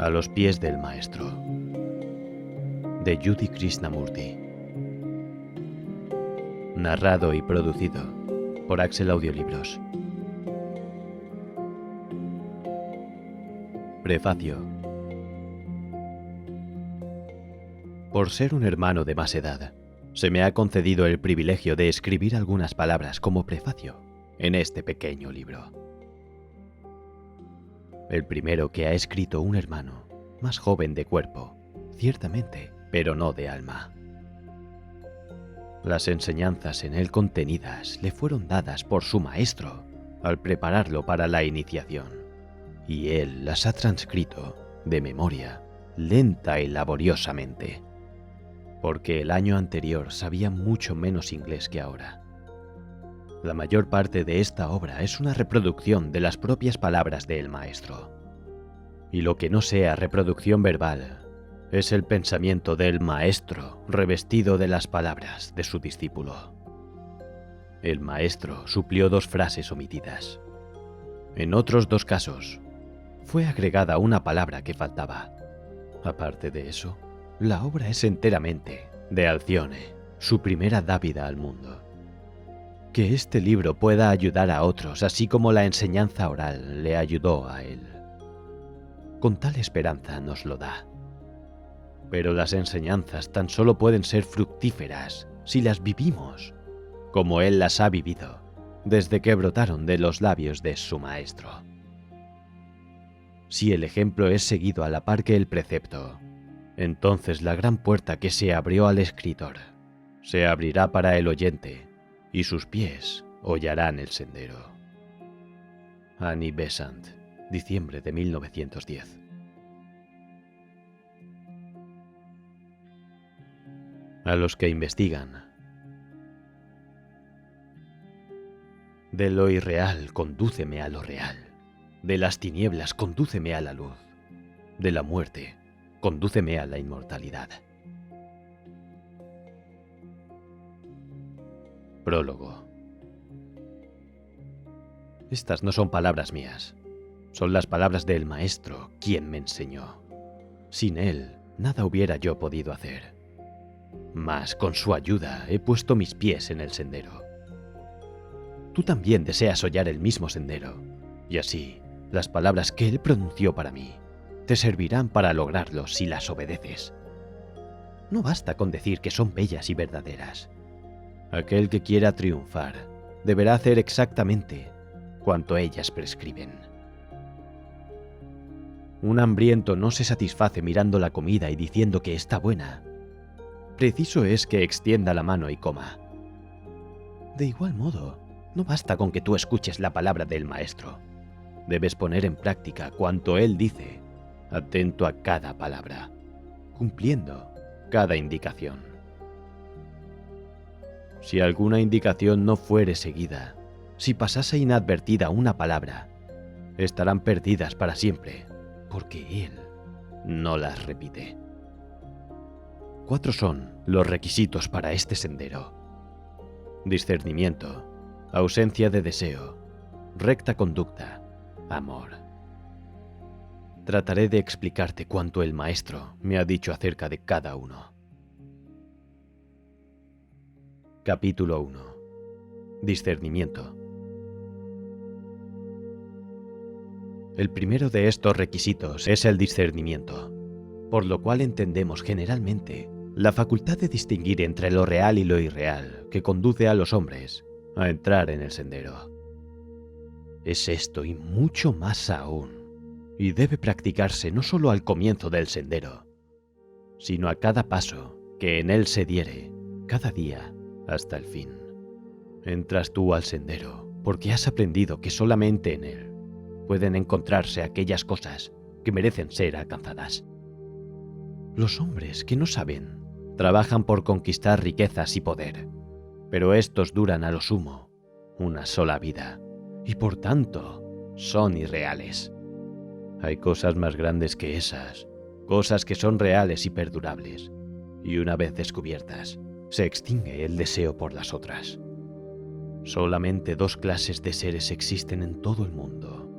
A los pies del maestro, de Judy Krishnamurti. Narrado y producido por Axel Audiolibros. Prefacio. Por ser un hermano de más edad, se me ha concedido el privilegio de escribir algunas palabras como prefacio en este pequeño libro. El primero que ha escrito un hermano, más joven de cuerpo, ciertamente, pero no de alma. Las enseñanzas en él contenidas le fueron dadas por su maestro al prepararlo para la iniciación, y él las ha transcrito de memoria, lenta y laboriosamente, porque el año anterior sabía mucho menos inglés que ahora. La mayor parte de esta obra es una reproducción de las propias palabras del maestro, y lo que no sea reproducción verbal es el pensamiento del maestro revestido de las palabras de su discípulo. El maestro suplió 2 frases omitidas. En otros 2 casos, fue agregada una palabra que faltaba. Aparte de eso, la obra es enteramente de Alcione, su primera dávida al mundo. Que este libro pueda ayudar a otros, así como la enseñanza oral le ayudó a él. Con tal esperanza nos lo da. Pero las enseñanzas tan solo pueden ser fructíferas si las vivimos, como él las ha vivido, desde que brotaron de los labios de su maestro. Si el ejemplo es seguido a la par que el precepto, entonces la gran puerta que se abrió al escritor se abrirá para el oyente, y sus pies hollarán el sendero. Annie Besant, diciembre de 1910. A los que investigan. De lo irreal condúceme a lo real. De las tinieblas condúceme a la luz. De la muerte condúceme a la inmortalidad. Prólogo. Estas no son palabras mías. Son las palabras del maestro, quien me enseñó. Sin él, nada hubiera yo podido hacer. Mas con su ayuda he puesto mis pies en el sendero. Tú también deseas hollar el mismo sendero, y así, las palabras que él pronunció para mí te servirán para lograrlo si las obedeces. No basta con decir que son bellas y verdaderas. Aquel que quiera triunfar deberá hacer exactamente cuanto ellas prescriben. Un hambriento no se satisface mirando la comida y diciendo que está buena. Preciso es que extienda la mano y coma. De igual modo, no basta con que tú escuches la palabra del maestro. Debes poner en práctica cuanto él dice, atento a cada palabra, cumpliendo cada indicación. Si alguna indicación no fuere seguida, si pasase inadvertida una palabra, estarán perdidas para siempre, porque él no las repite. 4 son los requisitos para este sendero: discernimiento, ausencia de deseo, recta conducta, amor. Trataré de explicarte cuanto el maestro me ha dicho acerca de cada uno. Capítulo 1. Discernimiento. El primero de estos requisitos es el discernimiento, por lo cual entendemos generalmente la facultad de distinguir entre lo real y lo irreal que conduce a los hombres a entrar en el sendero. Es esto y mucho más aún, y debe practicarse no solo al comienzo del sendero, sino a cada paso que en él se diere, cada día hasta el fin. Entras tú al sendero porque has aprendido que solamente en él pueden encontrarse aquellas cosas que merecen ser alcanzadas. Los hombres que no saben trabajan por conquistar riquezas y poder, pero estos duran a lo sumo una sola vida y por tanto son irreales. Hay cosas más grandes que esas, cosas que son reales y perdurables, y una vez descubiertas, se extingue el deseo por las otras. Solamente 2 clases de seres existen en todo el mundo: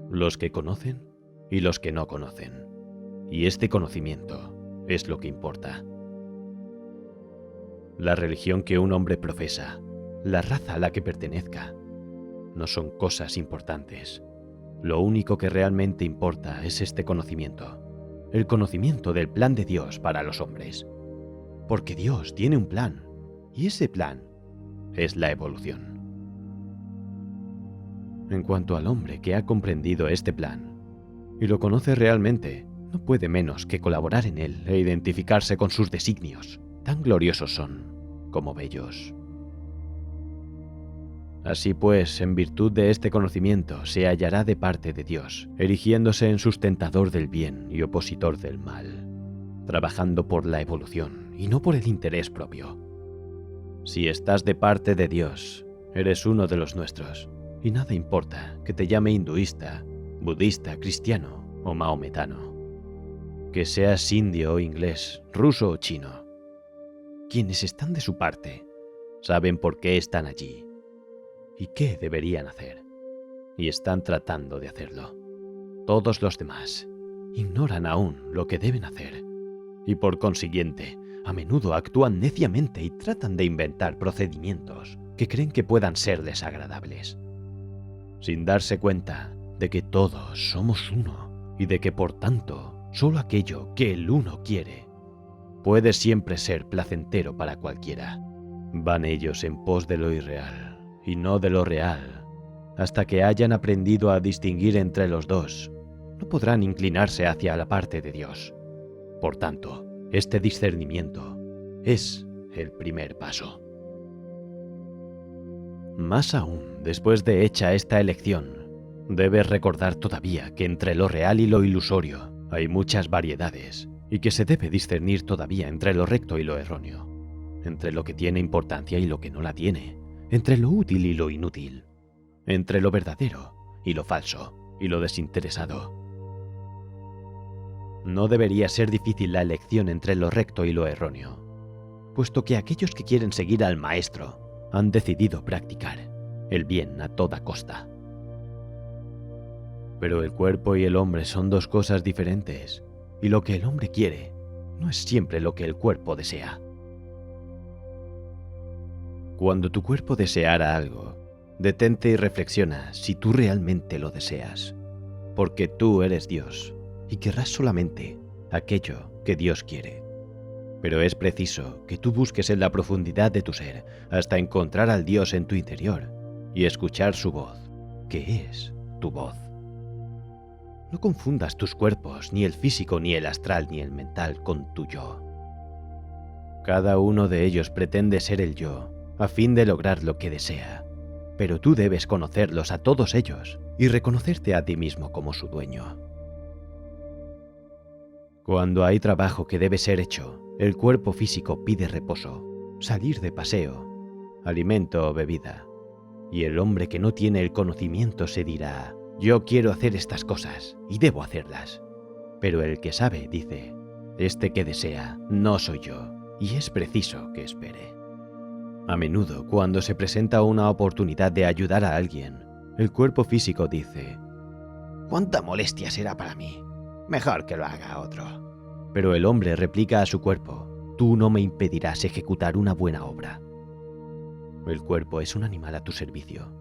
los que conocen y los que no conocen. Y este conocimiento es lo que importa. La religión que un hombre profesa, la raza a la que pertenezca, no son cosas importantes. Lo único que realmente importa es este conocimiento, el conocimiento del plan de Dios para los hombres. Porque Dios tiene un plan, y ese plan es la evolución. En cuanto al hombre que ha comprendido este plan y lo conoce realmente, no puede menos que colaborar en él e identificarse con sus designios. Tan gloriosos son como bellos. Así pues, en virtud de este conocimiento, se hallará de parte de Dios, erigiéndose en sustentador del bien y opositor del mal, trabajando por la evolución y no por el interés propio. Si estás de parte de Dios, eres uno de los nuestros, y nada importa que te llame hinduista, budista, cristiano o maometano, que seas indio o inglés, ruso o chino. Quienes están de su parte saben por qué están allí y qué deberían hacer, y están tratando de hacerlo. Todos los demás ignoran aún lo que deben hacer, y por consiguiente, a menudo actúan neciamente y tratan de inventar procedimientos que creen que puedan serles agradables, sin darse cuenta de que todos somos uno y de que por tanto, solo aquello que el uno quiere puede siempre ser placentero para cualquiera. Van ellos en pos de lo irreal y no de lo real. Hasta que hayan aprendido a distinguir entre los dos, no podrán inclinarse hacia la parte de Dios. Por tanto, este discernimiento es el primer paso. Más aún, después de hecha esta elección, debes recordar todavía que entre lo real y lo ilusorio hay muchas variedades, y que se debe discernir todavía entre lo recto y lo erróneo, entre lo que tiene importancia y lo que no la tiene, entre lo útil y lo inútil, entre lo verdadero y lo falso y lo desinteresado. No debería ser difícil la elección entre lo recto y lo erróneo, puesto que aquellos que quieren seguir al Maestro han decidido practicar el bien a toda costa. Pero el cuerpo y el hombre son dos cosas diferentes, y lo que el hombre quiere no es siempre lo que el cuerpo desea. Cuando tu cuerpo deseara algo, detente y reflexiona si tú realmente lo deseas, porque tú eres Dios y querrás solamente aquello que Dios quiere. Pero es preciso que tú busques en la profundidad de tu ser hasta encontrar al Dios en tu interior y escuchar su voz, que es tu voz. No confundas tus cuerpos, ni el físico, ni el astral, ni el mental, con tu yo. Cada uno de ellos pretende ser el yo, a fin de lograr lo que desea, pero tú debes conocerlos a todos ellos y reconocerte a ti mismo como su dueño. Cuando hay trabajo que debe ser hecho, el cuerpo físico pide reposo, salir de paseo, alimento o bebida, y el hombre que no tiene el conocimiento se dirá: yo quiero hacer estas cosas y debo hacerlas. Pero el que sabe dice: este que desea no soy yo, y es preciso que espere. A menudo, cuando se presenta una oportunidad de ayudar a alguien, el cuerpo físico dice: ¿cuánta molestia será para mí? Mejor que lo haga otro. Pero el hombre replica a su cuerpo: tú no me impedirás ejecutar una buena obra. El cuerpo es un animal a tu servicio,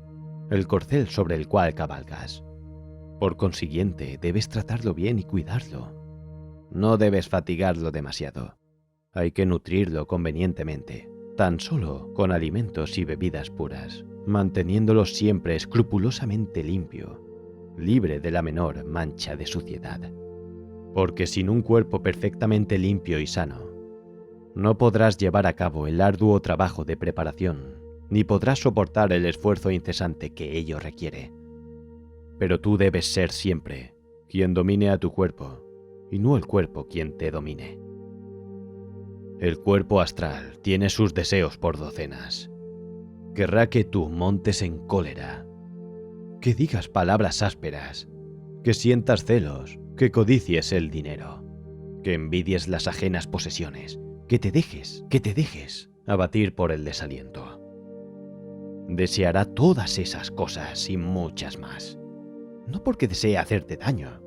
el corcel sobre el cual cabalgas. Por consiguiente, debes tratarlo bien y cuidarlo. No debes fatigarlo demasiado. Hay que nutrirlo convenientemente, tan solo con alimentos y bebidas puras, manteniéndolo siempre escrupulosamente limpio, libre de la menor mancha de suciedad. Porque sin un cuerpo perfectamente limpio y sano, no podrás llevar a cabo el arduo trabajo de preparación, ni podrás soportar el esfuerzo incesante que ello requiere. Pero tú debes ser siempre quien domine a tu cuerpo, y no el cuerpo quien te domine. El cuerpo astral tiene sus deseos por docenas. Querrá que tú montes en cólera, que digas palabras ásperas, que sientas celos, que codicies el dinero, que envidies las ajenas posesiones, que te dejes abatir por el desaliento. Deseará todas esas cosas y muchas más, no porque desee hacerte daño,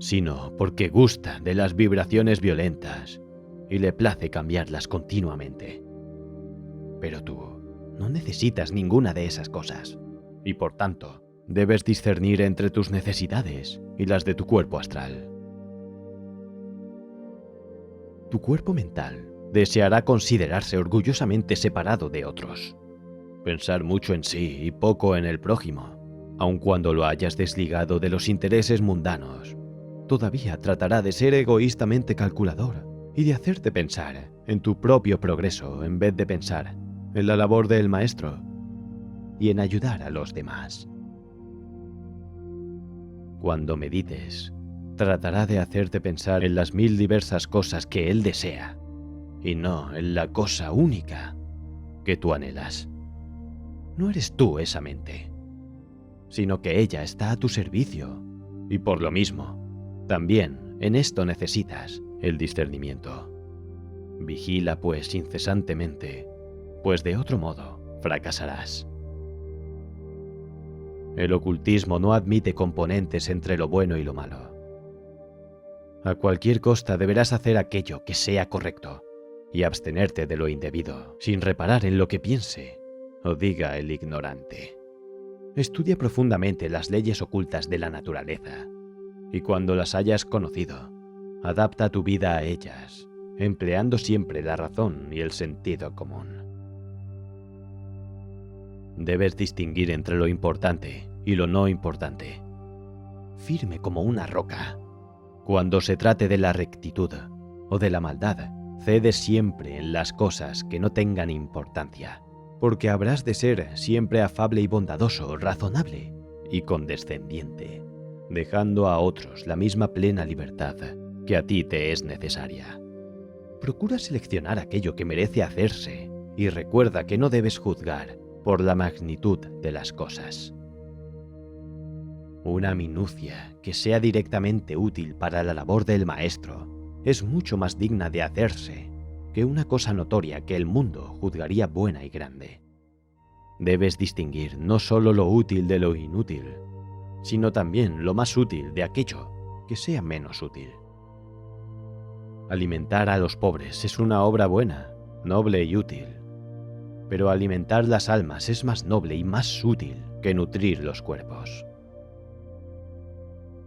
sino porque gusta de las vibraciones violentas y le place cambiarlas continuamente. Pero tú no necesitas ninguna de esas cosas, y por tanto, debes discernir entre tus necesidades y las de tu cuerpo astral. Tu cuerpo mental deseará considerarse orgullosamente separado de otros, pensar mucho en sí y poco en el prójimo, aun cuando lo hayas desligado de los intereses mundanos. Todavía tratará de ser egoístamente calculador y de hacerte pensar en tu propio progreso en vez de pensar en la labor del maestro y en ayudar a los demás. Cuando medites, tratará de hacerte pensar en las 1000 diversas cosas que él desea y no en la cosa única que tú anhelas. No eres tú esa mente, sino que ella está a tu servicio y por lo mismo, también en esto necesitas el discernimiento. Vigila pues incesantemente, pues de otro modo fracasarás. El ocultismo no admite componentes entre lo bueno y lo malo. A cualquier costa deberás hacer aquello que sea correcto y abstenerte de lo indebido, sin reparar en lo que piense o diga el ignorante. Estudia profundamente las leyes ocultas de la naturaleza y cuando las hayas conocido, adapta tu vida a ellas, empleando siempre la razón y el sentido común. Debes distinguir entre lo importante y lo no importante. Firme como una roca. Cuando se trate de la rectitud o de la maldad, cede siempre en las cosas que no tengan importancia, porque habrás de ser siempre afable y bondadoso, razonable y condescendiente, dejando a otros la misma plena libertad que a ti te es necesaria. Procura seleccionar aquello que merece hacerse y recuerda que no debes juzgar por la magnitud de las cosas. Una minucia que sea directamente útil para la labor del maestro es mucho más digna de hacerse que una cosa notoria que el mundo juzgaría buena y grande. Debes distinguir no solo lo útil de lo inútil, sino también lo más útil de aquello que sea menos útil. Alimentar a los pobres es una obra buena, noble y útil, pero alimentar las almas es más noble y más útil que nutrir los cuerpos.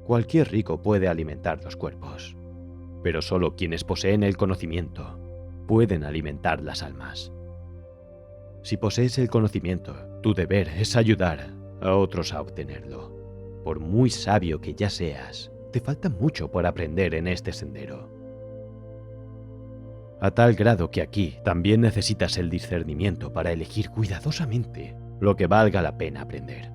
Cualquier rico puede alimentar los cuerpos, pero solo quienes poseen el conocimiento pueden alimentar las almas. Si posees el conocimiento, tu deber es ayudar a otros a obtenerlo. Por muy sabio que ya seas, te falta mucho por aprender en este sendero. A tal grado que aquí también necesitas el discernimiento para elegir cuidadosamente lo que valga la pena aprender.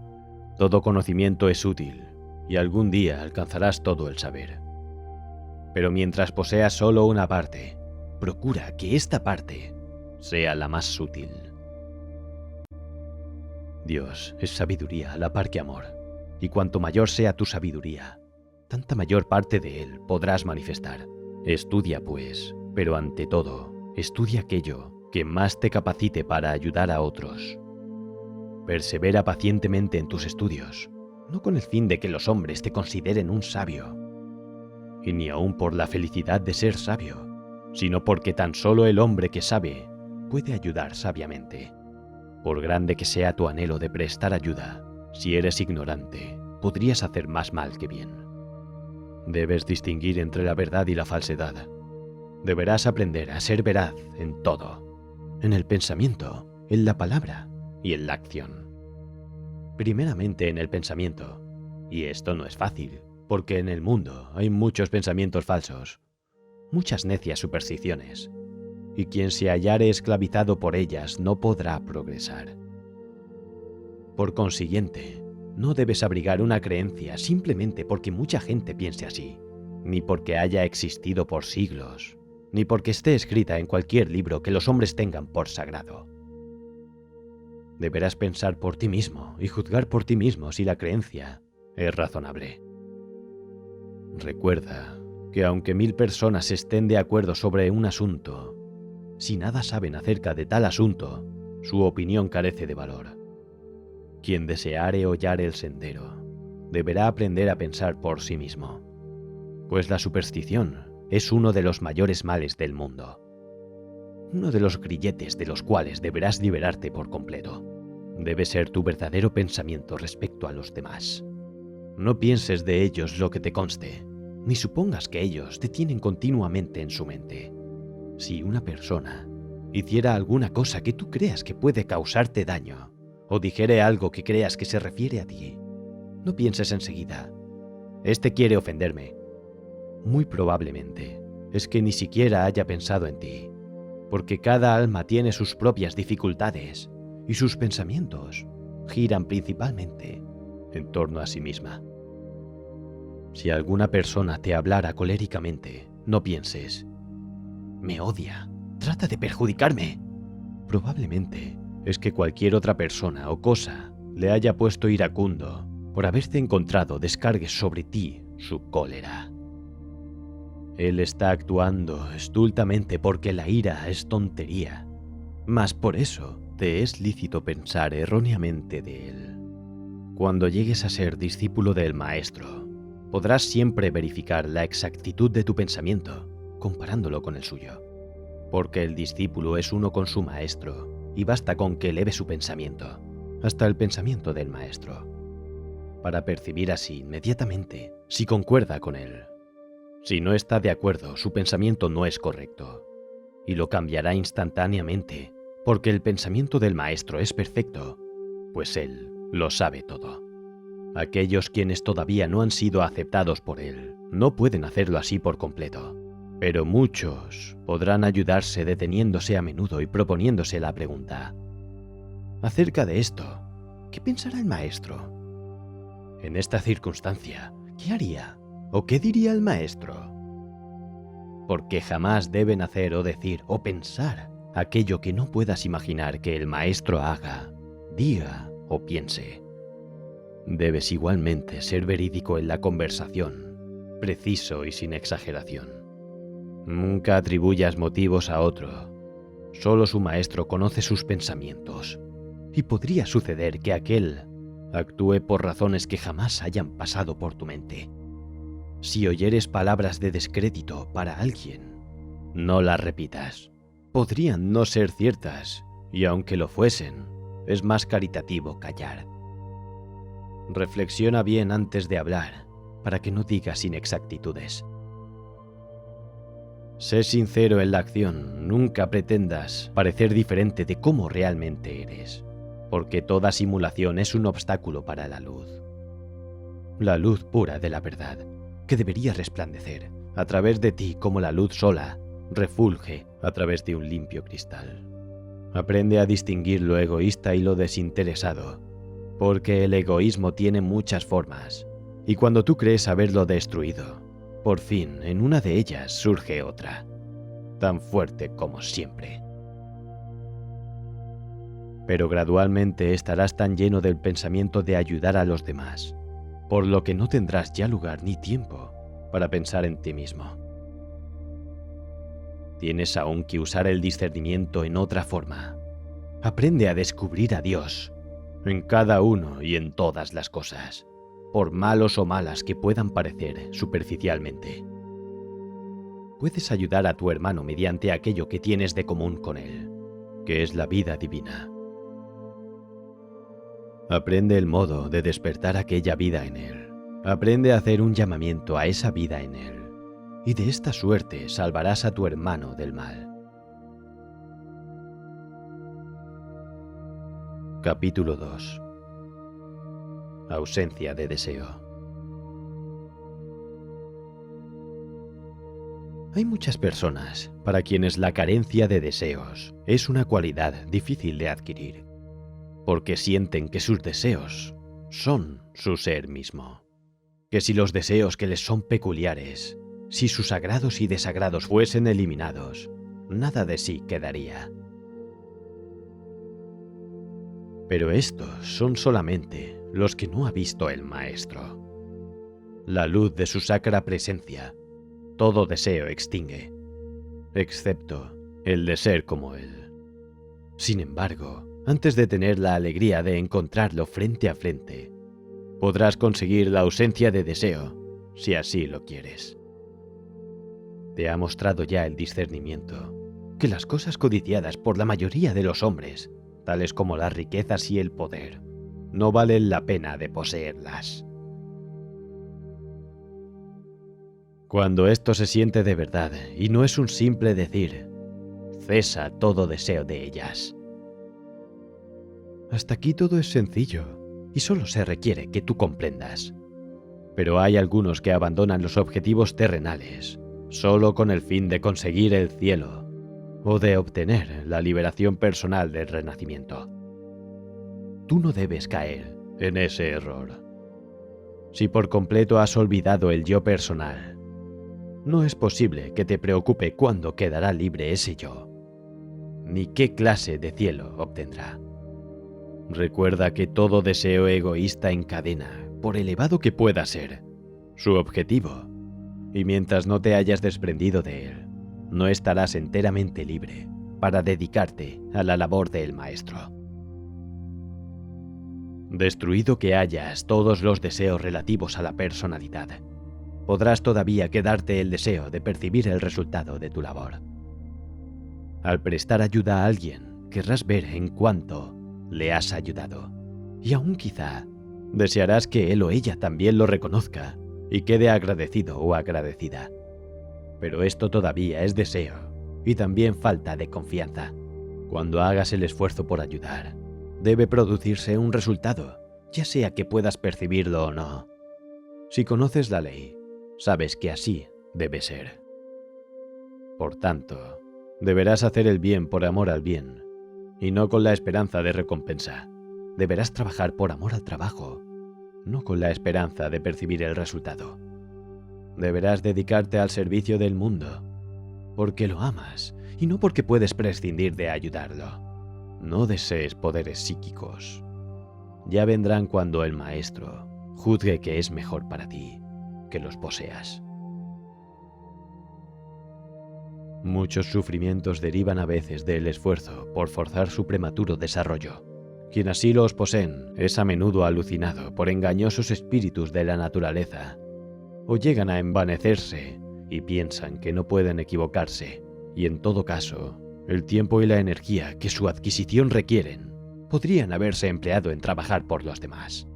Todo conocimiento es útil y algún día alcanzarás todo el saber. Pero mientras poseas solo una parte, procura que esta parte sea la más útil. Dios es sabiduría a la par que amor, y cuanto mayor sea tu sabiduría, tanta mayor parte de él podrás manifestar. Estudia pues, pero ante todo, estudia aquello que más te capacite para ayudar a otros. Persevera pacientemente en tus estudios, no con el fin de que los hombres te consideren un sabio, y ni aun por la felicidad de ser sabio, sino porque tan solo el hombre que sabe puede ayudar sabiamente. Por grande que sea tu anhelo de prestar ayuda, si eres ignorante, podrías hacer más mal que bien. Debes distinguir entre la verdad y la falsedad. Deberás aprender a ser veraz en todo, en el pensamiento, en la palabra y en la acción. Primeramente en el pensamiento, y esto no es fácil, porque en el mundo hay muchos pensamientos falsos, muchas necias supersticiones, y quien se hallare esclavizado por ellas no podrá progresar. Por consiguiente, no debes abrigar una creencia simplemente porque mucha gente piense así, ni porque haya existido por siglos, ni porque esté escrita en cualquier libro que los hombres tengan por sagrado. Deberás pensar por ti mismo y juzgar por ti mismo si la creencia es razonable. Recuerda que aunque 1000 personas estén de acuerdo sobre un asunto, si nada saben acerca de tal asunto, su opinión carece de valor. Quien deseare hollar el sendero, deberá aprender a pensar por sí mismo. Pues la superstición es uno de los mayores males del mundo. Uno de los grilletes de los cuales deberás liberarte por completo. Debe ser tu verdadero pensamiento respecto a los demás. No pienses de ellos lo que te conste, ni supongas que ellos te tienen continuamente en su mente. Si una persona hiciera alguna cosa que tú creas que puede causarte daño, o dijere algo que creas que se refiere a ti, no pienses enseguida, «Este quiere ofenderme». Muy probablemente es que ni siquiera haya pensado en ti, porque cada alma tiene sus propias dificultades y sus pensamientos giran principalmente en torno a sí misma. Si alguna persona te hablara coléricamente, no pienses, «Me odia, trata de perjudicarme». Probablemente es que cualquier otra persona o cosa le haya puesto iracundo por haberte encontrado descargue sobre ti su cólera. Él está actuando estultamente porque la ira es tontería, mas por eso te es lícito pensar erróneamente de él. Cuando llegues a ser discípulo del Maestro, podrás siempre verificar la exactitud de tu pensamiento comparándolo con el suyo, porque el discípulo es uno con su Maestro y basta con que eleve su pensamiento hasta el pensamiento del Maestro, para percibir así inmediatamente si concuerda con él. Si no está de acuerdo, su pensamiento no es correcto, y lo cambiará instantáneamente, porque el pensamiento del Maestro es perfecto, pues él lo sabe todo. Aquellos quienes todavía no han sido aceptados por él no pueden hacerlo así por completo, pero muchos podrán ayudarse deteniéndose a menudo y proponiéndose la pregunta: acerca de esto, ¿qué pensará el Maestro? En esta circunstancia, ¿qué haría o qué diría el Maestro? Porque jamás deben hacer o decir o pensar aquello que no puedas imaginar que el Maestro haga, diga o piense. Debes igualmente ser verídico en la conversación, preciso y sin exageración. Nunca atribuyas motivos a otro. Solo su Maestro conoce sus pensamientos, y podría suceder que aquel actúe por razones que jamás hayan pasado por tu mente. Si oyeres palabras de descrédito para alguien, no las repitas. Podrían no ser ciertas, y aunque lo fuesen, es más caritativo callar. Reflexiona bien antes de hablar, para que no digas inexactitudes. Sé sincero en la acción, nunca pretendas parecer diferente de cómo realmente eres, porque toda simulación es un obstáculo para la luz pura de la verdad, que debería resplandecer a través de ti como la luz sola refulge a través de un limpio cristal. Aprende a distinguir lo egoísta y lo desinteresado, porque el egoísmo tiene muchas formas, y cuando tú crees haberlo destruido, por fin en una de ellas surge otra, tan fuerte como siempre. Pero gradualmente estarás tan lleno del pensamiento de ayudar a los demás, por lo que no tendrás ya lugar ni tiempo para pensar en ti mismo. Tienes aún que usar el discernimiento en otra forma. Aprende a descubrir a Dios en cada uno y en todas las cosas, por malos o malas que puedan parecer superficialmente. Puedes ayudar a tu hermano mediante aquello que tienes de común con él, que es la vida divina. Aprende el modo de despertar aquella vida en él. Aprende a hacer un llamamiento a esa vida en él, y de esta suerte salvarás a tu hermano del mal. Capítulo 2. Ausencia de deseo. Hay muchas personas para quienes la carencia de deseos es una cualidad difícil de adquirir, porque sienten que sus deseos son su ser mismo, que si los deseos que les son peculiares, si sus agrados y desagrados fuesen eliminados, nada de sí quedaría. Pero estos son solamente los que no ha visto el Maestro. La luz de su sacra presencia todo deseo extingue, excepto el de ser como él. Sin embargo, antes de tener la alegría de encontrarlo frente a frente, podrás conseguir la ausencia de deseo, si así lo quieres. te ha mostrado ya el discernimiento, que las cosas codiciadas por la mayoría de los hombres, tales como las riquezas y el poder, no valen la pena de poseerlas. Cuando esto se siente de verdad y no es un simple decir, cesa todo deseo de ellas. Hasta aquí todo es sencillo y solo se requiere que tú comprendas. Pero hay algunos que abandonan los objetivos terrenales solo con el fin de conseguir el cielo o de obtener la liberación personal del renacimiento. Tú no debes caer en ese error. Si por completo has olvidado el yo personal, no es posible que te preocupe cuándo quedará libre ese yo, ni qué clase de cielo obtendrá. Recuerda que todo deseo egoísta encadena, por elevado que pueda ser, su objetivo, y mientras no te hayas desprendido de él, no estarás enteramente libre para dedicarte a la labor del maestro. Destruido que hayas todos los deseos relativos a la personalidad, podrás todavía quedarte el deseo de percibir el resultado de tu labor. Al prestar ayuda a alguien, querrás ver en cuánto le has ayudado, y aún quizá desearás que él o ella también lo reconozca y quede agradecido o agradecida. Pero esto todavía es deseo y también falta de confianza. Cuando hagas el esfuerzo por ayudar, debe producirse un resultado, ya sea que puedas percibirlo o no. Si conoces la ley, sabes que así debe ser. Por tanto, deberás hacer el bien por amor al bien, y no con la esperanza de recompensa. Deberás trabajar por amor al trabajo, no con la esperanza de percibir el resultado. Deberás dedicarte al servicio del mundo, porque lo amas y no porque puedes prescindir de ayudarlo. No desees poderes psíquicos. Ya vendrán cuando el maestro juzgue que es mejor para ti que los poseas. Muchos sufrimientos derivan a veces del esfuerzo por forzar su prematuro desarrollo. Quien así los poseen es a menudo alucinado por engañosos espíritus de la naturaleza, o llegan a envanecerse y piensan que no pueden equivocarse, y en todo caso, el tiempo y la energía que su adquisición requieren podrían haberse empleado en trabajar por los demás.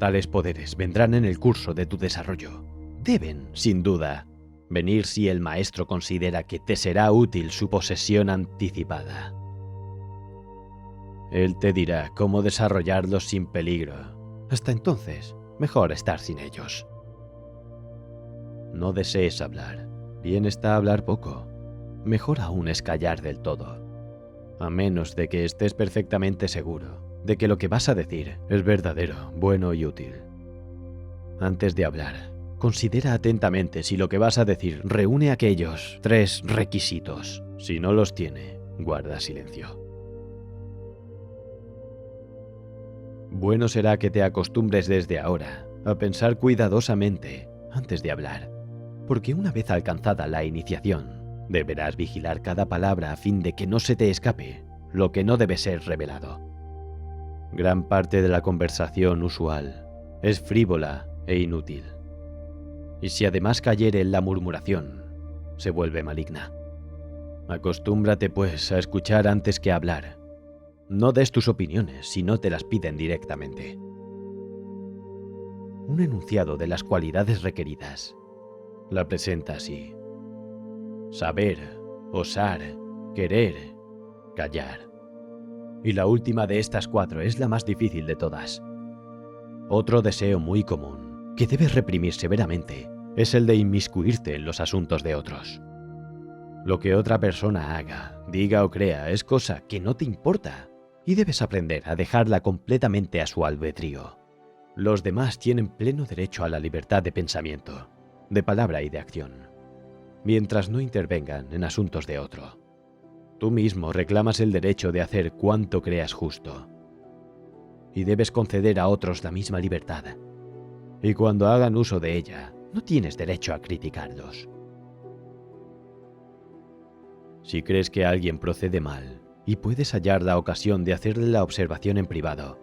Tales poderes vendrán en el curso de tu desarrollo. Deben, sin duda, venir si el maestro considera que te será útil su posesión anticipada. Él te dirá cómo desarrollarlos sin peligro. Hasta entonces, mejor estar sin ellos. No desees hablar. Bien está hablar poco. Mejor aún es callar del todo. A menos de que estés perfectamente seguro de que lo que vas a decir es verdadero, bueno y útil. Antes de hablar, considera atentamente si lo que vas a decir reúne aquellos 3 requisitos. Si no los tiene, guarda silencio. Bueno será que te acostumbres desde ahora a pensar cuidadosamente antes de hablar, porque una vez alcanzada la iniciación, deberás vigilar cada palabra a fin de que no se te escape lo que no debe ser revelado. Gran parte de la conversación usual es frívola e inútil, y si además cayere en la murmuración, se vuelve maligna. Acostúmbrate, pues, a escuchar antes que hablar. No des tus opiniones si no te las piden directamente. Un enunciado de las cualidades requeridas la presenta así: saber, osar, querer, callar. Y la última de estas 4 es la más difícil de todas. Otro deseo muy común, que debes reprimir severamente, es el de inmiscuirte en los asuntos de otros. Lo que otra persona haga, diga o crea es cosa que no te importa, y debes aprender a dejarla completamente a su albedrío. Los demás tienen pleno derecho a la libertad de pensamiento, de palabra y de acción, mientras no intervengan en asuntos de otro. Tú mismo reclamas el derecho de hacer cuanto creas justo, y debes conceder a otros la misma libertad. Y cuando hagan uso de ella, no tienes derecho a criticarlos. Si crees que alguien procede mal y puedes hallar la ocasión de hacerle la observación en privado,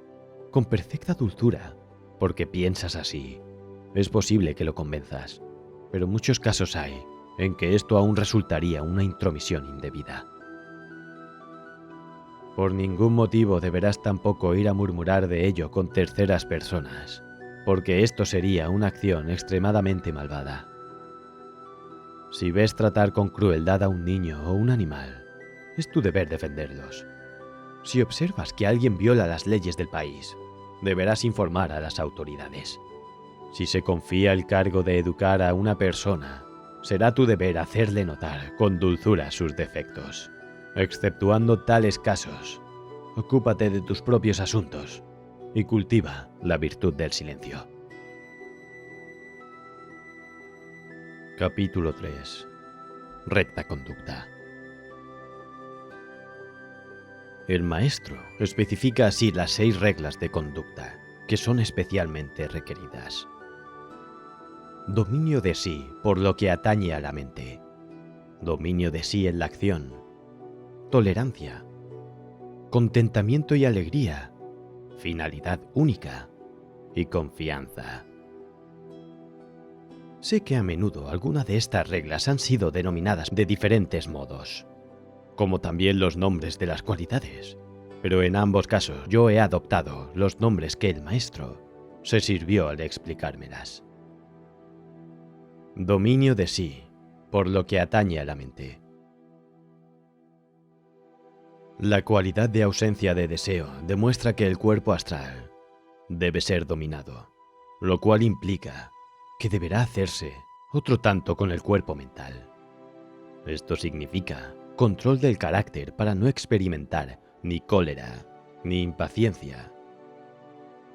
con perfecta dulzura, porque piensas así, es posible que lo convenzas, pero muchos casos hay en que esto aún resultaría una intromisión indebida. Por ningún motivo deberás tampoco ir a murmurar de ello con terceras personas, porque esto sería una acción extremadamente malvada. Si ves tratar con crueldad a un niño o un animal, es tu deber defenderlos. Si observas que alguien viola las leyes del país, deberás informar a las autoridades. Si se confía el cargo de educar a una persona, será tu deber hacerle notar con dulzura sus defectos. Exceptuando tales casos, ocúpate de tus propios asuntos y cultiva la virtud del silencio. Capítulo 3. Recta conducta. El maestro especifica así las 6 reglas de conducta que son especialmente requeridas. Dominio de sí por lo que atañe a la mente. Dominio de sí en la acción. Tolerancia. Contentamiento y alegría. Finalidad única. Y confianza. Sé que a menudo algunas de estas reglas han sido denominadas de diferentes modos, como también los nombres de las cualidades, pero en ambos casos yo he adoptado los nombres que el maestro se sirvió al explicármelas. Dominio de sí, por lo que atañe a la mente. La cualidad de ausencia de deseo demuestra que el cuerpo astral debe ser dominado, lo cual implica que deberá hacerse otro tanto con el cuerpo mental. Esto significa control del carácter para no experimentar ni cólera ni impaciencia.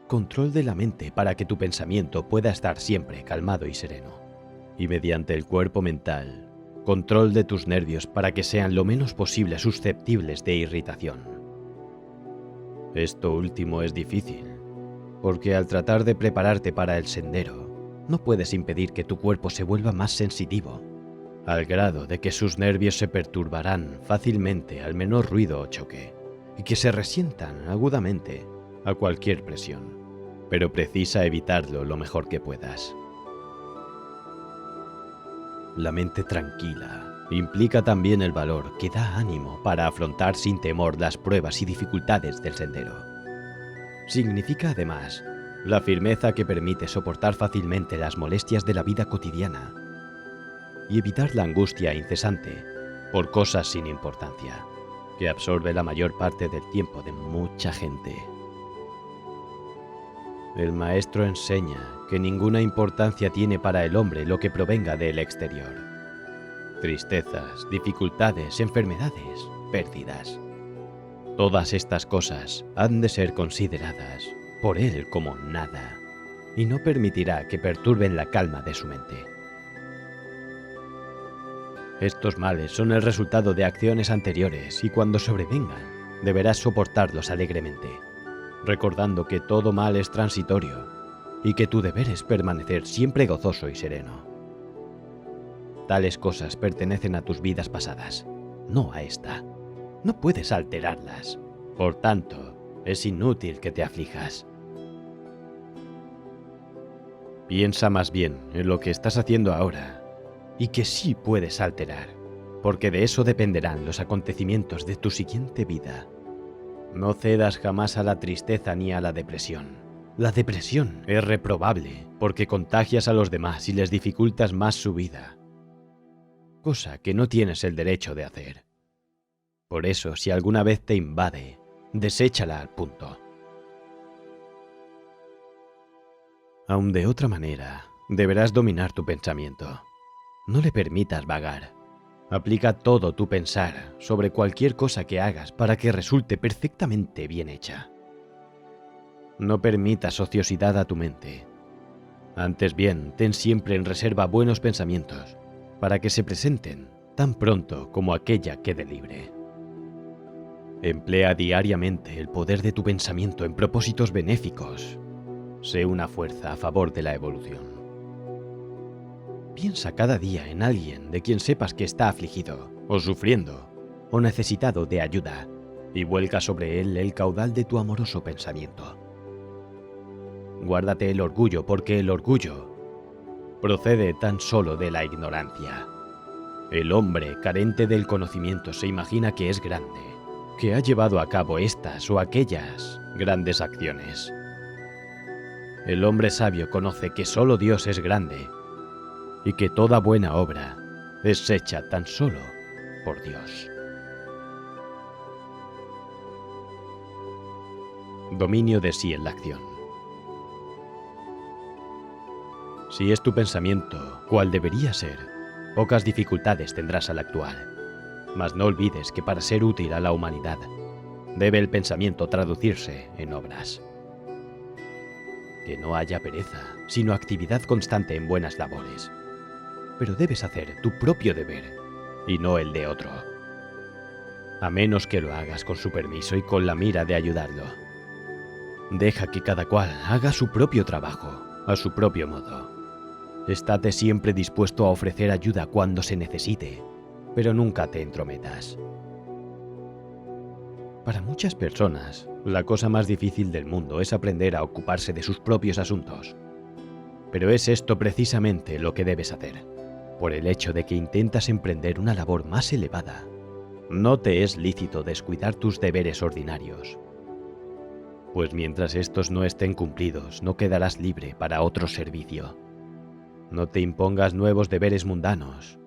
Control de la mente para que tu pensamiento pueda estar siempre calmado y sereno. Y mediante el cuerpo mental, control de tus nervios para que sean lo menos posible susceptibles de irritación. Esto último es difícil, porque al tratar de prepararte para el sendero, no puedes impedir que tu cuerpo se vuelva más sensitivo, al grado de que sus nervios se perturbarán fácilmente al menor ruido o choque, y que se resientan agudamente a cualquier presión, pero precisa evitarlo lo mejor que puedas. La mente tranquila implica también el valor que da ánimo para afrontar sin temor las pruebas y dificultades del sendero. Significa además la firmeza que permite soportar fácilmente las molestias de la vida cotidiana y evitar la angustia incesante por cosas sin importancia, que absorbe la mayor parte del tiempo de mucha gente. El maestro enseña que ninguna importancia tiene para el hombre lo que provenga del exterior. Tristezas, dificultades, enfermedades, pérdidas. Todas estas cosas han de ser consideradas por él como nada, y no permitirá que perturben la calma de su mente. Estos males son el resultado de acciones anteriores y cuando sobrevengan, deberás soportarlos alegremente, recordando que todo mal es transitorio y que tu deber es permanecer siempre gozoso y sereno. Tales cosas pertenecen a tus vidas pasadas, no a esta. No puedes alterarlas, por tanto, es inútil que te aflijas. Piensa más bien en lo que estás haciendo ahora y que sí puedes alterar, porque de eso dependerán los acontecimientos de tu siguiente vida. No cedas jamás a la tristeza ni a la depresión. La depresión es reprobable porque contagias a los demás y les dificultas más su vida, cosa que no tienes el derecho de hacer. Por eso, si alguna vez te invade, deséchala al punto. Aun de otra manera, deberás dominar tu pensamiento. No le permitas vagar. Aplica todo tu pensar sobre cualquier cosa que hagas para que resulte perfectamente bien hecha. No permitas ociosidad a tu mente. Antes bien, ten siempre en reserva buenos pensamientos, para que se presenten tan pronto como aquella quede libre. Emplea diariamente el poder de tu pensamiento en propósitos benéficos. Sé una fuerza a favor de la evolución. Piensa cada día en alguien de quien sepas que está afligido, o sufriendo, o necesitado de ayuda, y vuelca sobre él el caudal de tu amoroso pensamiento. Guárdate el orgullo, porque el orgullo procede tan solo de la ignorancia. El hombre carente del conocimiento se imagina que es grande, que ha llevado a cabo estas o aquellas grandes acciones. El hombre sabio conoce que solo Dios es grande y que toda buena obra es hecha tan solo por Dios. Dominio de sí en la acción. Si es tu pensamiento cual debería ser, pocas dificultades tendrás al actuar. Mas no olvides que para ser útil a la humanidad, debe el pensamiento traducirse en obras. Que no haya pereza, sino actividad constante en buenas labores. Pero debes hacer tu propio deber, y no el de otro. A menos que lo hagas con su permiso y con la mira de ayudarlo. Deja que cada cual haga su propio trabajo, a su propio modo. Estate siempre dispuesto a ofrecer ayuda cuando se necesite, pero nunca te entrometas. Para muchas personas, la cosa más difícil del mundo es aprender a ocuparse de sus propios asuntos. Pero es esto precisamente lo que debes hacer. Por el hecho de que intentas emprender una labor más elevada, no te es lícito descuidar tus deberes ordinarios. Pues mientras estos no estén cumplidos, no quedarás libre para otro servicio. No te impongas nuevos deberes mundanos,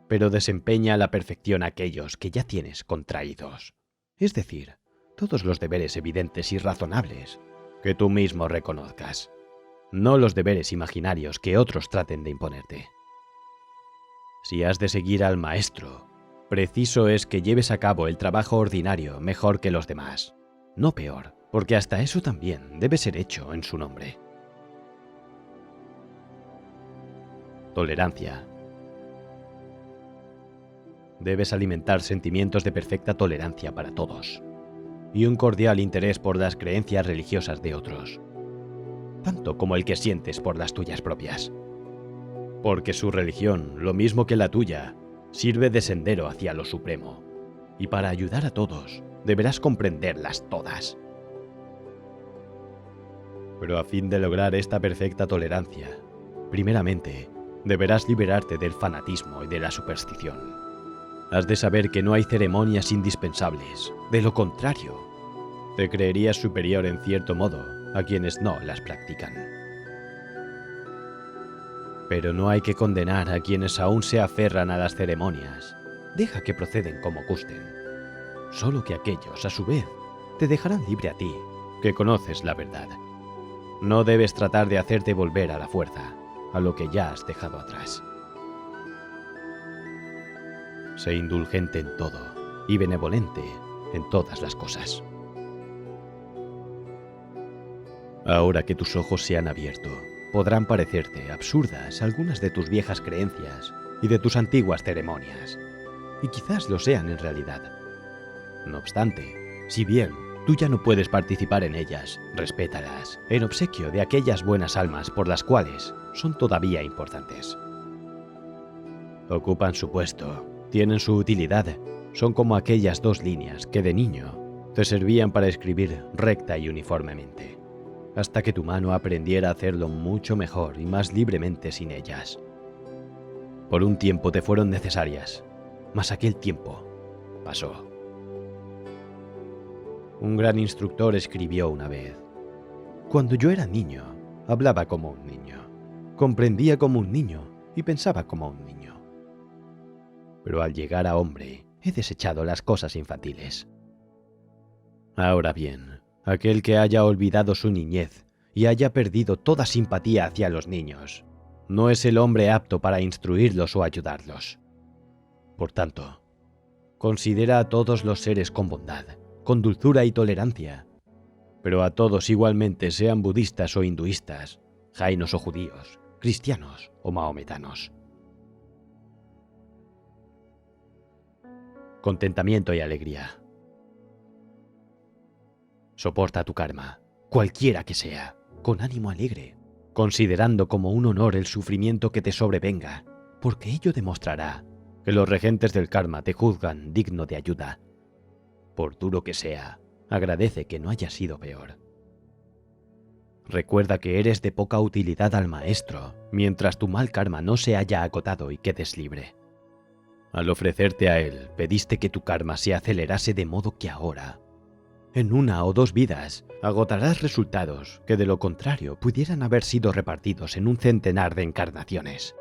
pero desempeña a la perfección aquellos que ya tienes contraídos. Es decir, todos los deberes evidentes y razonables que tú mismo reconozcas, no los deberes imaginarios que otros traten de imponerte. Si has de seguir al maestro, preciso es que lleves a cabo el trabajo ordinario mejor que los demás, no peor, porque hasta eso también debe ser hecho en su nombre. Tolerancia. Debes alimentar sentimientos de perfecta tolerancia para todos y un cordial interés por las creencias religiosas de otros, tanto como el que sientes por las tuyas propias. Porque su religión, lo mismo que la tuya, sirve de sendero hacia lo supremo, y para ayudar a todos deberás comprenderlas todas. Pero a fin de lograr esta perfecta tolerancia, primeramente, deberás liberarte del fanatismo y de la superstición. Has de saber que no hay ceremonias indispensables. De lo contrario, te creerías superior en cierto modo a quienes no las practican. Pero no hay que condenar a quienes aún se aferran a las ceremonias. Deja que proceden como gusten. Solo que aquellos, a su vez, te dejarán libre a ti, que conoces la verdad. No debes tratar de hacerte volver a la fuerza, a lo que ya has dejado atrás. Sé indulgente en todo y benevolente en todas las cosas. Ahora que tus ojos se han abierto, podrán parecerte absurdas algunas de tus viejas creencias y de tus antiguas ceremonias, y quizás lo sean en realidad. No obstante, si bien tú ya no puedes participar en ellas, respétalas, en obsequio de aquellas buenas almas por las cuales son todavía importantes. Ocupan su puesto, tienen su utilidad, son como aquellas dos líneas que de niño te servían para escribir recta y uniformemente, hasta que tu mano aprendiera a hacerlo mucho mejor y más libremente sin ellas. Por un tiempo te fueron necesarias, mas aquel tiempo pasó. Un gran instructor escribió una vez: cuando yo era niño, hablaba como un niño, comprendía como un niño y pensaba como un niño. Pero al llegar a hombre, he desechado las cosas infantiles. Ahora bien, aquel que haya olvidado su niñez y haya perdido toda simpatía hacia los niños, no es el hombre apto para instruirlos o ayudarlos. Por tanto, considera a todos los seres con bondad, con dulzura y tolerancia, pero a todos igualmente, sean budistas o hinduistas, jainos o judíos, cristianos o mahometanos. Contentamiento y alegría. Soporta tu karma, cualquiera que sea, con ánimo alegre, considerando como un honor el sufrimiento que te sobrevenga, porque ello demostrará que los regentes del karma te juzgan digno de ayuda. Por duro que sea, agradece que no haya sido peor. Recuerda que eres de poca utilidad al maestro, mientras tu mal karma no se haya agotado y quedes libre. Al ofrecerte a él, pediste que tu karma se acelerase de modo que ahora, en 1 o 2 vidas, agotarás resultados que de lo contrario pudieran haber sido repartidos en un centenar de encarnaciones.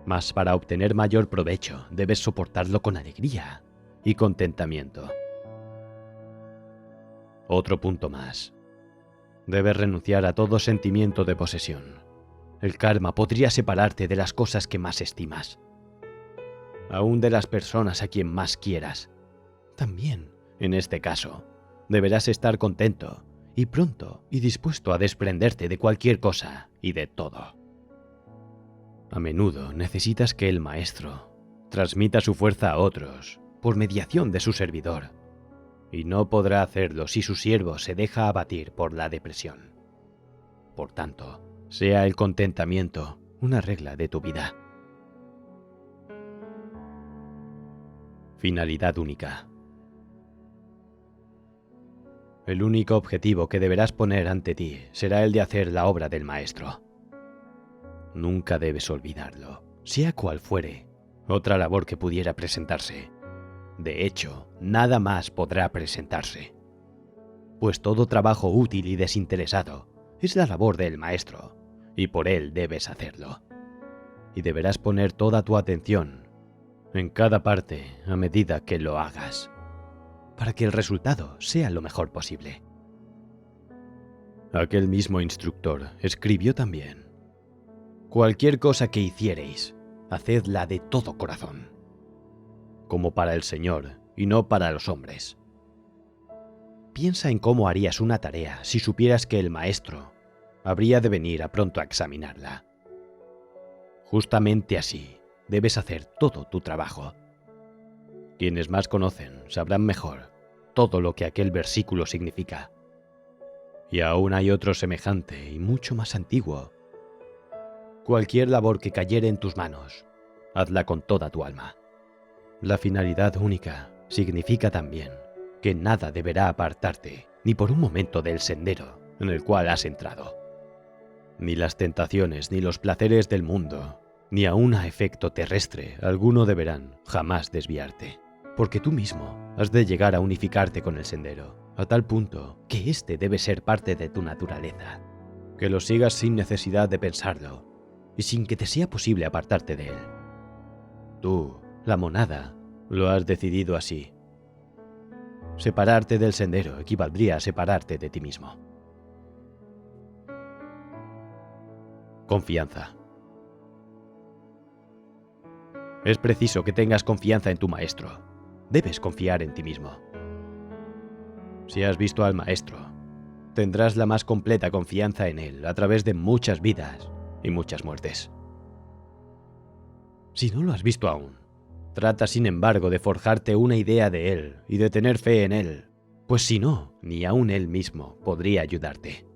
Mas para obtener mayor provecho debes soportarlo con alegría y contentamiento. Otro punto más. Debes renunciar a todo sentimiento de posesión. El karma podría separarte de las cosas que más estimas, aún de las personas a quien más quieras. También, en este caso, deberás estar contento y pronto y dispuesto a desprenderte de cualquier cosa y de todo. A menudo necesitas que el maestro transmita su fuerza a otros por mediación de su servidor, y no podrá hacerlo si su siervo se deja abatir por la depresión. Por tanto, sea el contentamiento una regla de tu vida. Finalidad única. El único objetivo que deberás poner ante ti será el de hacer la obra del maestro. Nunca debes olvidarlo, sea cual fuere otra labor que pudiera presentarse. De hecho, nada más podrá presentarse, pues todo trabajo útil y desinteresado es la labor del maestro, y por él debes hacerlo. Y deberás poner toda tu atención en cada parte a medida que lo hagas, para que el resultado sea lo mejor posible. Aquel mismo instructor escribió también: cualquier cosa que hiciereis, hacedla de todo corazón, como para el Señor y no para los hombres. Piensa en cómo harías una tarea si supieras que el maestro habría de venir a pronto a examinarla. Justamente así debes hacer todo tu trabajo. Quienes más conocen sabrán mejor todo lo que aquel versículo significa. Y aún hay otro semejante y mucho más antiguo. Cualquier labor que cayere en tus manos, hazla con toda tu alma. La finalidad única significa también que nada deberá apartarte ni por un momento del sendero en el cual has entrado. Ni las tentaciones ni los placeres del mundo, ni aun a efecto terrestre alguno deberán jamás desviarte, porque tú mismo has de llegar a unificarte con el sendero, a tal punto que éste debe ser parte de tu naturaleza, que lo sigas sin necesidad de pensarlo y sin que te sea posible apartarte de él. Tú, la monada, lo has decidido así. Separarte del sendero equivaldría a separarte de ti mismo. Confianza. Es preciso que tengas confianza en tu maestro. Debes confiar en ti mismo. Si has visto al maestro, tendrás la más completa confianza en él a través de muchas vidas y muchas muertes. Si no lo has visto aún, trata sin embargo de forjarte una idea de él y de tener fe en él, pues si no, ni aun él mismo podría ayudarte.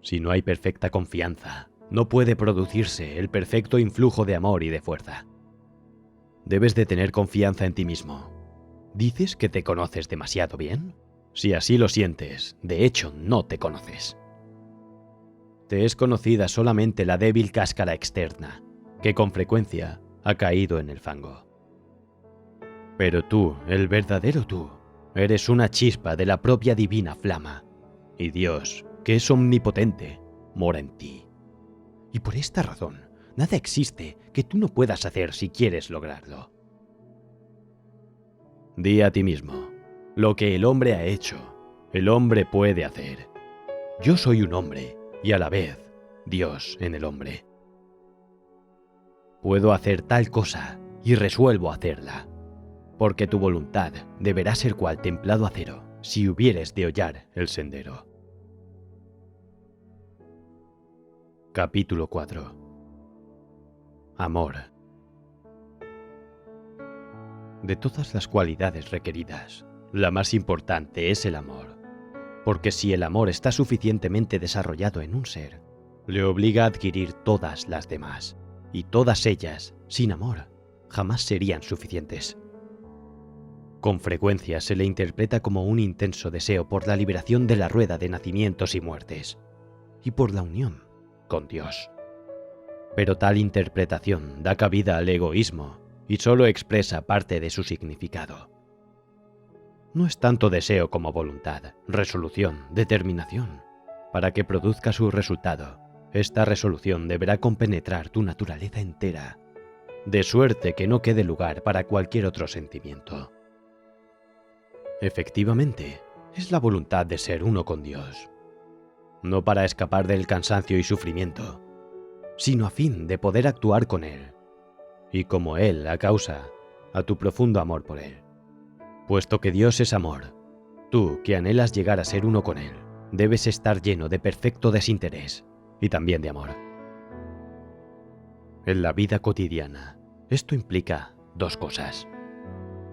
Si no hay perfecta confianza, no puede producirse el perfecto influjo de amor y de fuerza. Debes de tener confianza en ti mismo. ¿Dices que te conoces demasiado bien? Si así lo sientes, de hecho no te conoces. Te es conocida solamente la débil cáscara externa, que con frecuencia ha caído en el fango. Pero tú, el verdadero tú, eres una chispa de la propia divina flama, y Dios, que es omnipotente, mora en ti. Y por esta razón, nada existe que tú no puedas hacer si quieres lograrlo. Di a ti mismo: lo que el hombre ha hecho, el hombre puede hacer. Yo soy un hombre, y a la vez, Dios en el hombre. Puedo hacer tal cosa, y resuelvo hacerla, porque tu voluntad deberá ser cual templado acero, si hubieres de hollar el sendero. Capítulo 4. Amor. De todas las cualidades requeridas, la más importante es el amor, porque si el amor está suficientemente desarrollado en un ser, le obliga a adquirir todas las demás, y todas ellas, sin amor, jamás serían suficientes. Con frecuencia se le interpreta como un intenso deseo por la liberación de la rueda de nacimientos y muertes, y por la unión con Dios. Pero tal interpretación da cabida al egoísmo y solo expresa parte de su significado. No es tanto deseo como voluntad, resolución, determinación. Para que produzca su resultado, esta resolución deberá compenetrar tu naturaleza entera, de suerte que no quede lugar para cualquier otro sentimiento. Efectivamente, es la voluntad de ser uno con Dios, no para escapar del cansancio y sufrimiento, sino a fin de poder actuar con Él, y como Él a causa a tu profundo amor por Él. Puesto que Dios es amor, tú que anhelas llegar a ser uno con Él, debes estar lleno de perfecto desinterés y también de amor. En la vida cotidiana, esto implica dos cosas.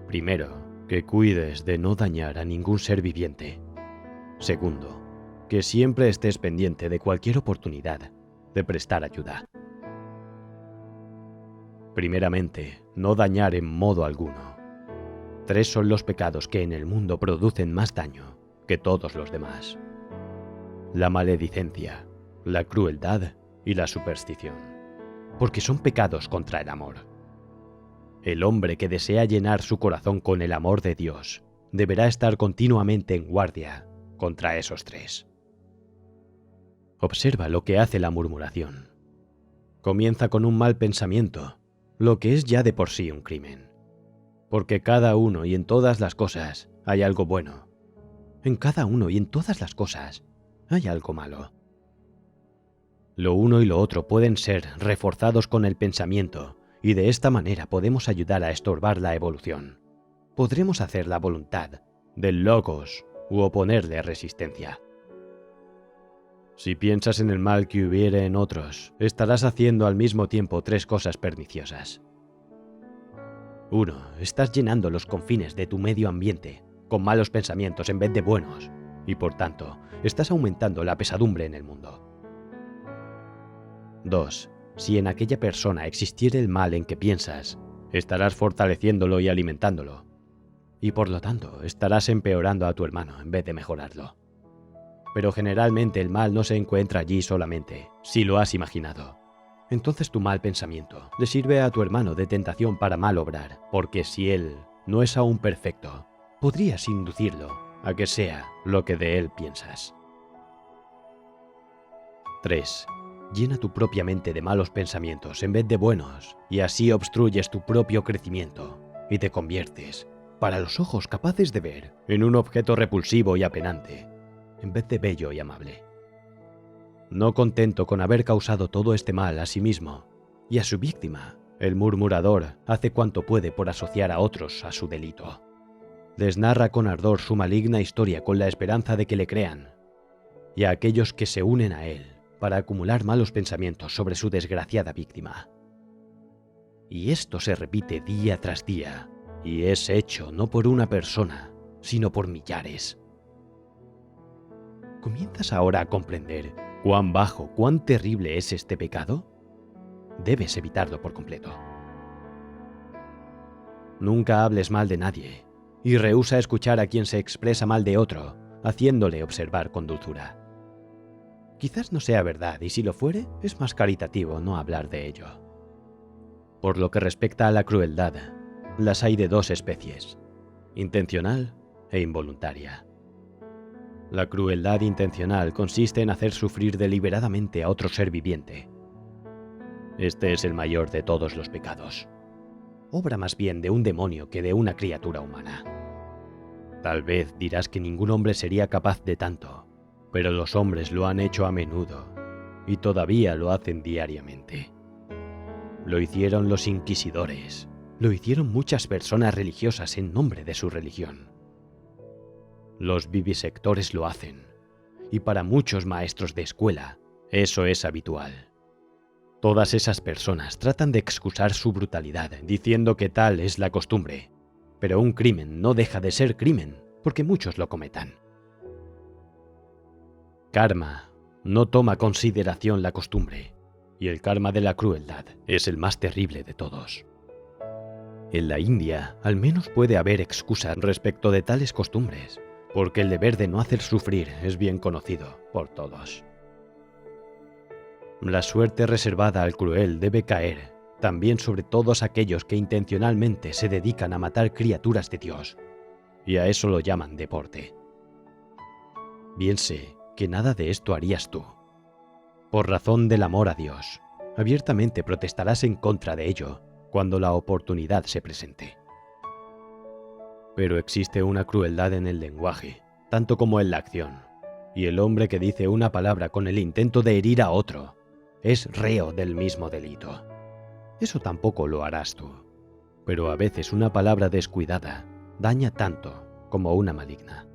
Primero, que cuides de no dañar a ningún ser viviente. Segundo, que siempre estés pendiente de cualquier oportunidad de prestar ayuda. Primeramente, no dañar en modo alguno. 3 son los pecados que en el mundo producen más daño que todos los demás: la maledicencia, la crueldad y la superstición, porque son pecados contra el amor. El hombre que desea llenar su corazón con el amor de Dios deberá estar continuamente en guardia contra esos 3. Observa lo que hace la murmuración. Comienza con un mal pensamiento, lo que es ya de por sí un crimen. Porque cada uno y en todas las cosas hay algo bueno. En cada uno y en todas las cosas hay algo malo. Lo uno y lo otro pueden ser reforzados con el pensamiento, y de esta manera podemos ayudar a estorbar la evolución. Podremos hacer la voluntad del logos u oponerle resistencia. Si piensas en el mal que hubiere en otros, estarás haciendo al mismo tiempo 3 cosas perniciosas. 1. Estás llenando los confines de tu medio ambiente con malos pensamientos en vez de buenos, y por tanto, estás aumentando la pesadumbre en el mundo. 2. Si en aquella persona existiere el mal en que piensas, estarás fortaleciéndolo y alimentándolo, y por lo tanto estarás empeorando a tu hermano en vez de mejorarlo. Pero generalmente el mal no se encuentra allí solamente, si lo has imaginado. Entonces tu mal pensamiento le sirve a tu hermano de tentación para mal obrar, porque si él no es aún perfecto, podrías inducirlo a que sea lo que de él piensas. 3. Llena tu propia mente de malos pensamientos en vez de buenos, y así obstruyes tu propio crecimiento, y te conviertes, para los ojos capaces de ver, en un objeto repulsivo y apenante, en vez de bello y amable. No contento con haber causado todo este mal a sí mismo y a su víctima, el murmurador hace cuanto puede por asociar a otros a su delito. Les narra con ardor su maligna historia con la esperanza de que le crean, y a aquellos que se unen a él para acumular malos pensamientos sobre su desgraciada víctima. Y esto se repite día tras día, y es hecho no por una persona, sino por millares. ¿Comienzas ahora a comprender cuán bajo, cuán terrible es este pecado? Debes evitarlo por completo. Nunca hables mal de nadie, y rehúsa escuchar a quien se expresa mal de otro, haciéndole observar con dulzura. Quizás no sea verdad, y si lo fuere, es más caritativo no hablar de ello. Por lo que respecta a la crueldad, las hay de 2 especies: intencional e involuntaria. La crueldad intencional consiste en hacer sufrir deliberadamente a otro ser viviente. Este es el mayor de todos los pecados. Obra más bien de un demonio que de una criatura humana. Tal vez dirás que ningún hombre sería capaz de tanto, pero los hombres lo han hecho a menudo, y todavía lo hacen diariamente. Lo hicieron los inquisidores, lo hicieron muchas personas religiosas en nombre de su religión. Los vivisectores lo hacen, y para muchos maestros de escuela, eso es habitual. Todas esas personas tratan de excusar su brutalidad diciendo que tal es la costumbre, pero un crimen no deja de ser crimen porque muchos lo cometan. Karma no toma consideración la costumbre, y el karma de la crueldad es el más terrible de todos. En la India, al menos puede haber excusa respecto de tales costumbres, porque el deber de no hacer sufrir es bien conocido por todos. La suerte reservada al cruel debe caer también sobre todos aquellos que intencionalmente se dedican a matar criaturas de Dios, y a eso lo llaman deporte. Bien sé que nada de esto harías tú. Por razón del amor a Dios, abiertamente protestarás en contra de ello cuando la oportunidad se presente. Pero existe una crueldad en el lenguaje, tanto como en la acción, y el hombre que dice una palabra con el intento de herir a otro es reo del mismo delito. Eso tampoco lo harás tú, pero a veces una palabra descuidada daña tanto como una maligna.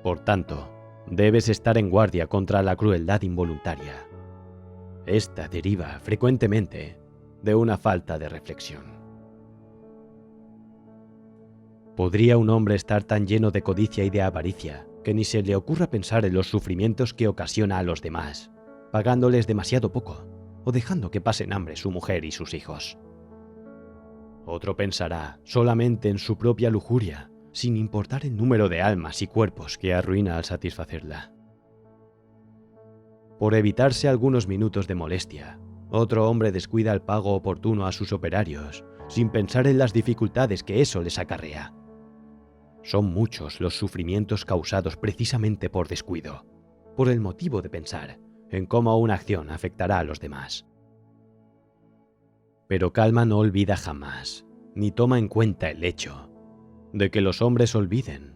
Por tanto, debes estar en guardia contra la crueldad involuntaria. Esta deriva frecuentemente de una falta de reflexión. ¿Podría un hombre estar tan lleno de codicia y de avaricia que ni se le ocurra pensar en los sufrimientos que ocasiona a los demás, pagándoles demasiado poco o dejando que pasen hambre su mujer y sus hijos? Otro pensará solamente en su propia lujuria, sin importar el número de almas y cuerpos que arruina al satisfacerla. Por evitarse algunos minutos de molestia, otro hombre descuida el pago oportuno a sus operarios, sin pensar en las dificultades que eso les acarrea. Son muchos los sufrimientos causados precisamente por descuido, por el motivo de pensar en cómo una acción afectará a los demás. Pero Calma no olvida jamás, ni toma en cuenta el hecho de que los hombres olviden.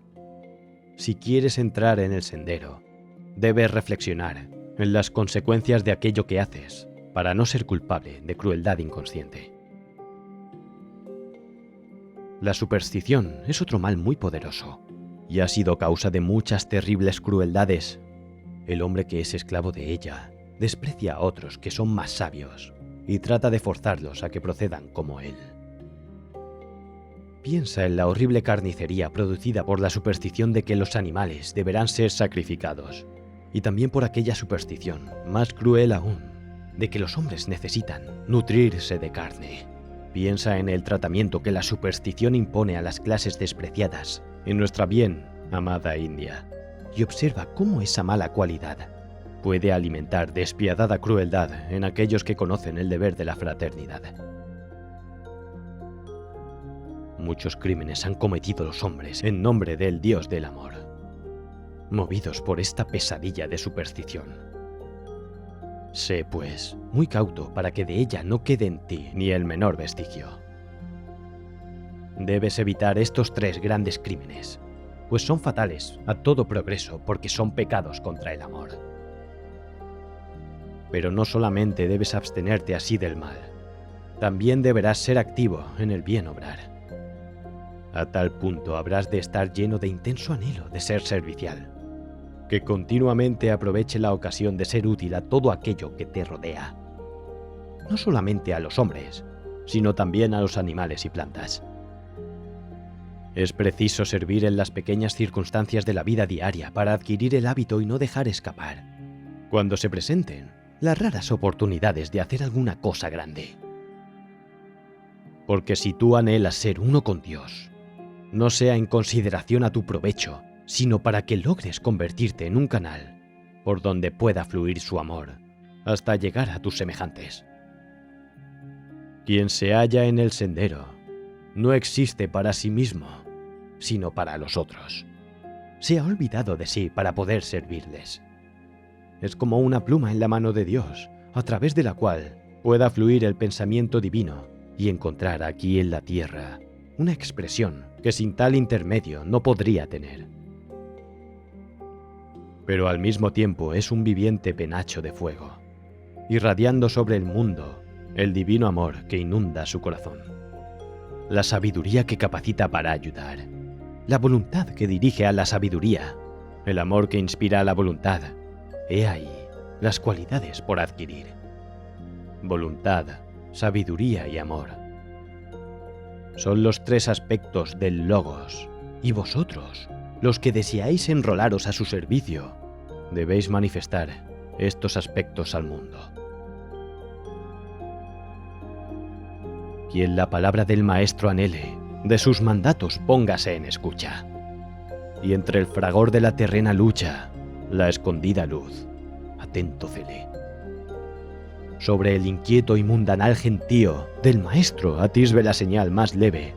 Si quieres entrar en el sendero, debes reflexionar en las consecuencias de aquello que haces para no ser culpable de crueldad inconsciente. La superstición es otro mal muy poderoso y ha sido causa de muchas terribles crueldades. El hombre que es esclavo de ella desprecia a otros que son más sabios y trata de forzarlos a que procedan como él. Piensa en la horrible carnicería producida por la superstición de que los animales deberán ser sacrificados, y también por aquella superstición, más cruel aún, de que los hombres necesitan nutrirse de carne. Piensa en el tratamiento que la superstición impone a las clases despreciadas en nuestra bien amada India, y observa cómo esa mala cualidad puede alimentar despiadada crueldad en aquellos que conocen el deber de la fraternidad. Muchos crímenes han cometido los hombres en nombre del Dios del amor, movidos por esta pesadilla de superstición. Sé, pues, muy cauto para que de ella no quede en ti ni el menor vestigio. Debes evitar estos 3 grandes crímenes, pues son fatales a todo progreso porque son pecados contra el amor. Pero no solamente debes abstenerte así del mal, también deberás ser activo en el bien obrar. A tal punto habrás de estar lleno de intenso anhelo de ser servicial, que continuamente aproveche la ocasión de ser útil a todo aquello que te rodea. No solamente a los hombres, sino también a los animales y plantas. Es preciso servir en las pequeñas circunstancias de la vida diaria para adquirir el hábito y no dejar escapar, cuando se presenten, las raras oportunidades de hacer alguna cosa grande. Porque si tú anhelas ser uno con Dios, no sea en consideración a tu provecho, sino para que logres convertirte en un canal por donde pueda fluir su amor hasta llegar a tus semejantes. Quien se halla en el sendero no existe para sí mismo, sino para los otros. Se ha olvidado de sí para poder servirles. Es como una pluma en la mano de Dios, a través de la cual pueda fluir el pensamiento divino y encontrar aquí en la tierra una expresión que sin tal intermedio no podría tener. Pero al mismo tiempo es un viviente penacho de fuego, irradiando sobre el mundo el divino amor que inunda su corazón, la sabiduría que capacita para ayudar, la voluntad que dirige a la sabiduría, el amor que inspira a la voluntad. He ahí las cualidades por adquirir: voluntad, sabiduría y amor. Son los 3 aspectos del Logos, y vosotros, los que deseáis enrolaros a su servicio, debéis manifestar estos aspectos al mundo. Quien la palabra del Maestro anhele, de sus mandatos póngase en escucha, y entre el fragor de la terrena lucha, la escondida luz, atento cele. sobre el inquieto y mundanal gentío del maestro atisbe la señal más leve,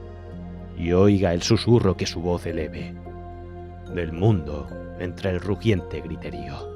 y oiga el susurro que su voz eleve, del mundo entre el rugiente griterío.